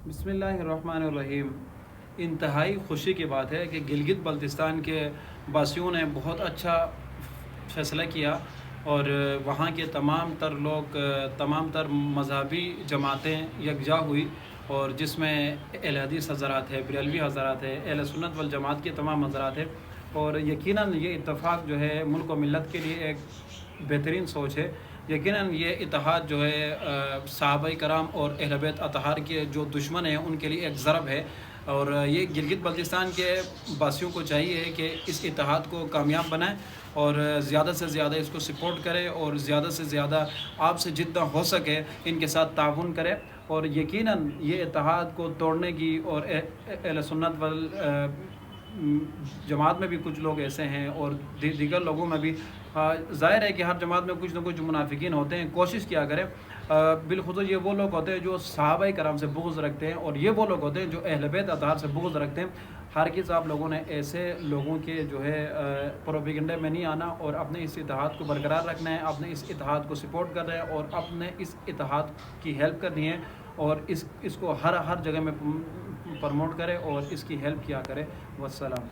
بسم اللہ الرحمن الرحیم۔ انتہائی خوشی کی بات ہے کہ گلگت بلتستان کے باسیوں نے بہت اچھا فیصلہ کیا اور وہاں کے تمام تر لوگ، تمام تر مذہبی جماعتیں یکجا ہوئی، اور جس میں اہل حدیث حضرات ہے، بریلوی حضرات ہے، اہل سنت والجماعت کے تمام حضرات ہیں، اور یقیناً یہ اتفاق جو ہے ملک و ملت کے لیے ایک بہترین سوچ ہے۔ یقیناً یہ اتحاد جو ہے صحابہ کرام اور اہل بیت اطہار کے جو دشمن ہیں ان کے لیے ایک ضرب ہے، اور یہ گلگت بلتستان کے باسیوں کو چاہیے کہ اس اتحاد کو کامیاب بنائیں اور زیادہ سے زیادہ اس کو سپورٹ کرے، اور زیادہ سے زیادہ آپ سے جتنا ہو سکے ان کے ساتھ تعاون کرے، اور یقیناً یہ اتحاد کو توڑنے کی، اور اہل سنت وال جماعت میں بھی کچھ لوگ ایسے ہیں اور دیگر لوگوں میں بھی، ظاہر ہے کہ ہر جماعت میں کچھ نہ کچھ منافقین ہوتے ہیں، کوشش کیا کریں۔ بالخصوص یہ وہ لوگ ہوتے ہیں جو صحابہ کرام سے بغض رکھتے ہیں، اور یہ وہ لوگ ہوتے ہیں جو اہل بیت اطہار سے بغض رکھتے ہیں۔ ہرگز آپ لوگوں نے ایسے لوگوں کے جو ہے پروپیگنڈے میں نہیں آنا، اور اپنے اس اتحاد کو برقرار رکھنا ہے، اپنے اس اتحاد کو سپورٹ کرنا ہے، اور اپنے اس اتحاد کی ہیلپ کرنی ہے، اور اس کو ہر جگہ میں پروموٹ کرے اور اس کی ہیلپ کیا کرے۔ والسلام۔